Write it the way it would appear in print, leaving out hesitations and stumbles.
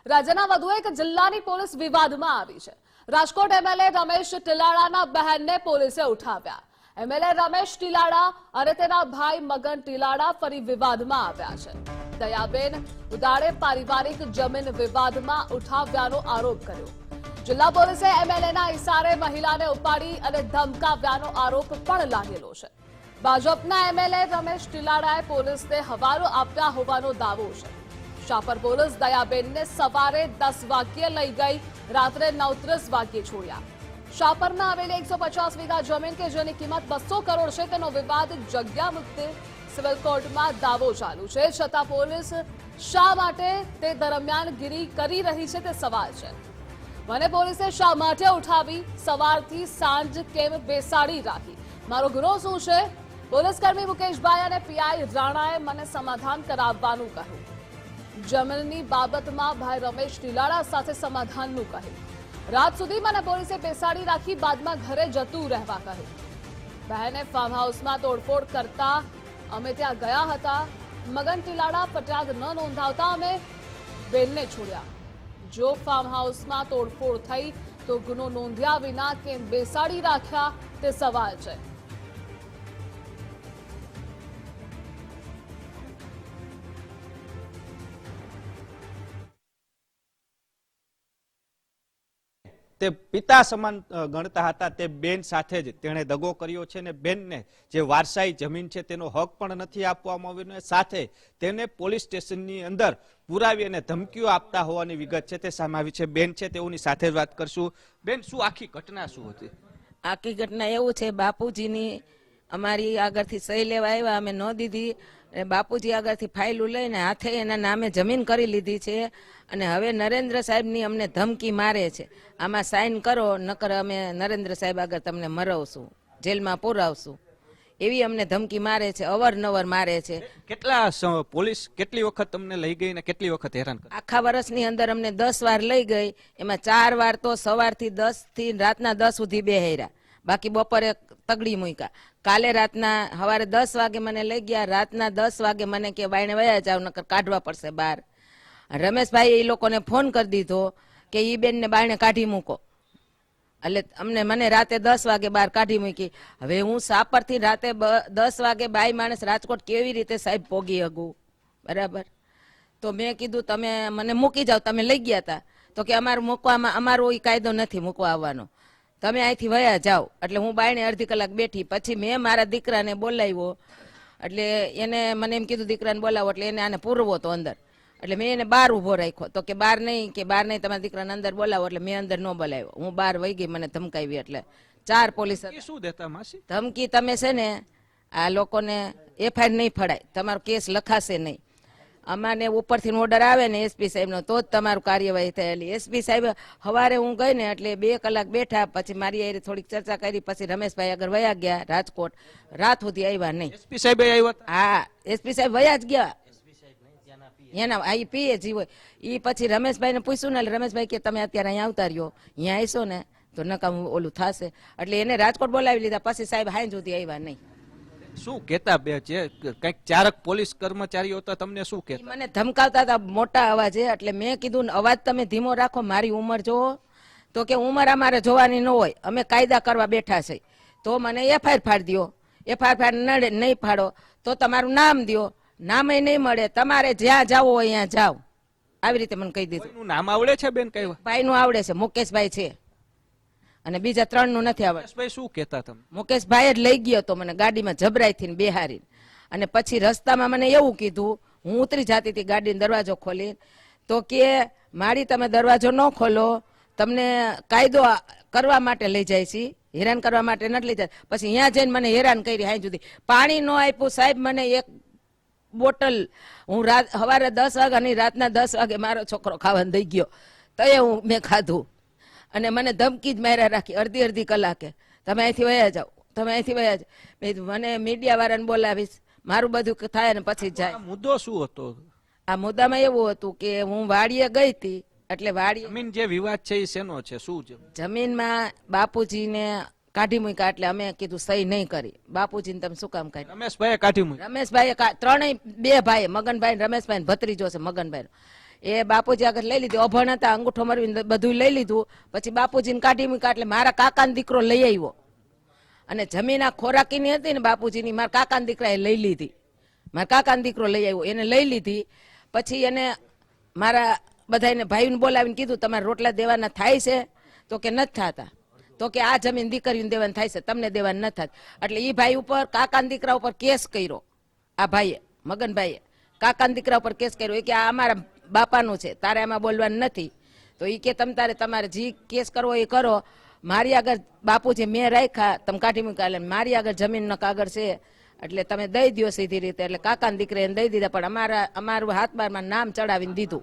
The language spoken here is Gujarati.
રાજ્યના વધુ એક જિલ્લાની પોલીસ વિવાદમાં આવી છે। રાજકોટ એમએલએ રમેશ ટીલાડાના બહેનને પોલીસે ઉઠાવ્યા। એમએલએ રમેશ ટીલાડા અને તેના ભાઈ મગન ટીલાડા ફરી વિવાદમાં આવ્યા છે। દયાબેન ઉદાડે પારિવારિક જમીન વિવાદમાં ઉઠાવ્યાનો આરોપ કર્યો। જિલ્લા પોલીસે એમએલએના ઇશારે મહિલાને ઉપાડી અને ધમકાવ્યાનો આરોપ પણ લાગેલો છે। ભાજપના એમએલએ રમેશ ટીલાડાએ પોલીસને હવાલો આપ્યા હોવાનો દાવો છે। શાપર પોલીસ દયાબેનને સવારે 10 વાગ્યે લઈ ગઈ, રાત્રે 9:30 વાગ્યે છોડ્યા। શાપરમાં આવેલી 150 વીઘા જમીન કે જેની કિંમત 200 કરોડ છે તેનો વિવાદ જગ્યા મુદ્દે સિવિલ કોર્ટમાં દાવો ચાલુ છે, છતાં પોલીસ શા માટે તે દરમિયાનગીરી કરી રહી છે તે સવાલ છે। મને પોલીસે શા માટે ઉઠાવી, સવારથી સાંજ કેમ બેસાડી રાખી, મારો ગુનો શું છે? પોલીસકર્મી મુકેશભાઈ અને પીઆઈ રાણાએ મને સમાધાન કરાવવાનું કહ્યું। જમીનની બાબતમાં ભાઈ રમેશ ટીલાડા સાથે સમાધાનનું કહ્યું। રાત સુધી મને પોલીસે બેસાડી રાખી, બાદમાં ઘરે જતું રહેવા કહ્યું। બહેને ફાર્મ હાઉસમાં તોડફોડ કરતા અમે ત્યાં ગયા હતા। મગન ટીલાડા ફરિયાદ ન નોંધાવતા અમે બેનને છોડ્યા। જો ફાર્મ હાઉસમાં તોડફોડ થઈ તો ગુનો નોંધ્યા વિના કેમ બેસાડી રાખ્યા તે સવાલ છે। તે પિતા સમાન ગણતા હતા તે બેન સાથે જ તેણે દગો કર્યો છે અને બેનને જે વારસાઈ જમીન છે તેનો હક પણ નથી આપવામાં આવ્યો, સાથે તેને પોલીસ સ્ટેશનની અંદર પુરાવી અને ધમકીઓ આપતા હોવાની વિગત છે તે સામે આવી છે। બેન છે તેઓની સાથે જ વાત કરશું। બેન, શું આખી ઘટના શું હતી? આખી ઘટના એવું છે, બાપુજીની અમારી આગળથી સહી લેવા આવ્યા, અમે ન દીધી। બાપુજી આગળથી ફાઇલો લઈને હાથે એના નામે જમીન કરી લીધી છે અને હવે નરેન્દ્ર સાહેબની અમને ધમકી મારે છે, આમાં સાઇન કરો નકર અમે નરેન્દ્ર સાહેબ આગળ તમને મરવશું, જેલમાં પુરાવશું, એવી અમને ધમકી મારે છે, અવારનવાર મારે છે। પોલીસ કેટલી વખત તમને લઈ ગઈ ને કેટલી વખત હેરાન કરી? આખા વર્ષની અંદર અમને 10 વાર લઈ ગઈ, એમાં 4 વાર તો સવારથી 10 થી રાતના 10 સુધી બેહેર્યા, બાકી બપોરે તગડી મૂક્યા। કાલે રાતના સવારે 10 વાગે મને લઈ ગયા, રાતના 10 વાગે મને કે બાયણે વયા જાવ નકર કાઢવા પડશે બહાર। રમેશભાઈ એ લોકોને ફોન કરી દીધો કે ઈ બેનને બાયણે કાઢી મૂકો, એટલે મને રાતે 10 વાગે બહાર કાઢી મૂકી। હવે હું સાપરથી રાતે 10 વાગે બાઈ માણસ રાજકોટ કેવી રીતે સાહેબ પોગી હગું? બરાબર, તો મેં કીધું તમે મને મૂકી જાઓ, તમે લઈ ગયા હતા તો કે અમારું મૂકવામાં અમારો એ કાયદો નથી મૂકવા આવવાનો, તમે અહીંથી વયા જાઓ। એટલે હું બાયણે અડધી કલાક બેઠી, પછી મેં મારા દીકરાને બોલાવ્યો, એટલે એને મને એમ કીધું દીકરાને બોલાવો, એટલે એને આને પૂરવો તો અંદર, એટલે મેં એને બહાર ઊભો રાખ્યો, તો કે બહાર નહીં તમારા દીકરાને અંદર બોલાવો, એટલે મેં અંદર ન બોલાવ્યો, હું બહાર વહી ગઈ, મને ધમકાવી। એટલે 4 પોલીસ શું દેતા માસી ધમકી, તમે છે ને આ લોકોને એફઆઈઆર નહીં ફડાય, તમારો કેસ લખાશે નહીં, અમારે ઉપરથી ઓર્ડર આવે ને એસપી સાહેબનો તો જ તમારું કાર્યવાહી થયેલી। એસપી સાહેબ સવારે હું ગઈ ને એટલે 2 કલાક બેઠા, પછી મારી હારે થોડીક ચર્ચા કરી, પછી રમેશભાઈ આગળ વયા ગયા રાજકોટ, રાત સુધી આવ્યા નહીં। એસપી સાહેબ આવ્યા? હા, એસપી સાહેબ વયા જ ગયા, એના આ પીએજી હોય ઈ। પછી રમેશભાઈને પૂછ્યું ને, એટલે રમેશભાઈ કે તમે અત્યારે અહીંયા આવતા રહ્યો, અહીંયા આવીશો ને તો નકામ ઓલું થશે, એટલે એને રાજકોટ બોલાવી લીધા। પછી સાહેબ હાઈ સુધી આવ્યા નહીં। શું કેતા બે જે કઈક 4 પોલીસ કર્મચારીઓ હતા તમને શું કહેતા? મને ધમકાવતા હતા મોટા અવાજે, એટલે મેં કીધું અવાજ તમે ધીમો રાખો, મારી ઉંમર જોવો, તો કે ઉંમર અમારે જોવાની ન હોય, અમે કાયદા કરવા બેઠા છે, તો મને એફઆઈઆર ફાડી દો, એફઆઈઆર નહીં ફાડો તો તમારું નામ દો, નામે નહીં મળે, તમારે જ્યાં જાવ હોય ત્યાં જાઓ, આવી રીતે મને કહી દીધું। નામ આવડે છે બેન? કઈ ભાઈ નું આવડે છે, મુકેશભાઈ છે, અને બીજા 3 નું નથી આવડતું। શું કેતા તમે? મુકેશભાઈ જ લઈ ગયો તો મને ગાડીમાં જબરાઈથી બેહારી, અને પછી રસ્તામાં મને એવું કીધું, હું ઉતરી જતી હતી ગાડીનો દરવાજો ખોલી, તો કે મારી તમે દરવાજો ન ખોલો, તમને કાયદો કરવા માટે લઈ જાય છે, હેરાન કરવા માટે નથી લઈ જાય। પછી અહીંયા જઈને મને હેરાન કરી, હાઈ સુધી પાણી ન આપ્યું સાહેબ, મને 1 બોટલ, હું સવારે 10 વાગ્યાની રાતના 10 વાગે મારો છોકરો ખાવાનું દઈ ગયો તો હું મેં ખાધું, અને મને ધમકી જ માર્યા રાખી અડધી કલાકે, તમે અહીંથી વયા જાઓ, તમે અહીંથી વયા જાઓ। મને મીડિયા વાળાને બોલાવીશ, મારું બધું થાય ને પછી જાય। મુદ્દો શું હતો? આ મુદ્દામાં એવું હતું કે હું વાડીએ ગઈ હતી, એટલે વાડી જમીન જે વિવાદ છે એ શેનો છે? શું જમીનમાં બાપુજીને કાઢી મૂક્યા, એટલે અમે કીધું સહી નહીં કરી। બાપુજીને તમે શું કામ કાઢી? રમેશભાઈ કાઢી મૂક્યા? રમેશભાઈ ત્રણેય 2 ભાઈ, મગનભાઈ રમેશભાઈ ભત્રીજો છે મગનભાઈ, એ બાપુજી આગળ લઈ લીધી, અભણ હતા, અંગૂઠો મરવીને બધું લઈ લીધું. પછી બાપુજીને કાઢી મૂક્યા એટલે મારા કાકાનો દીકરો લઈ આવ્યો અને જમીન આ ખોરાકીની હતી ને બાપુજીની, મારા કાકાના દીકરાએ લઈ લીધી. મારા કાકાનો દીકરો લઈ આવ્યો, એને લઈ લીધી. પછી એને મારા બધાને ભાઈને બોલાવીને કીધું તમારે રોટલા દેવાના થાય છે? તો કે નથી થતા. તો કે આ જમીન દીકરીઓને દેવાનું થાય છે, તમને દેવાનું નથી થતું. એટલે એ ભાઈ ઉપર, કાકાના દીકરા ઉપર કેસ કર્યો. આ ભાઈએ, મગનભાઈએ કાકાના દીકરા ઉપર કેસ કર્યો. એ કે આ અમારા બાપાનું છે, તારે આમાં બોલવાનું નથી. તો એ કે તમારે જે કેસ કરવો એ કરો, મારી આગળ બાપુજી મેં રાખ્યા, તમે કાઢી મૂક્યા, એટલે મારી આગળ જમીનનો કાગળ છે એટલે તમે દઈ દો સીધી રીતે. એટલે કાકાના દીકરાને દઈ દીધા, પણ અમારું હાથ બારમાં નામ ચડાવીને દીધું.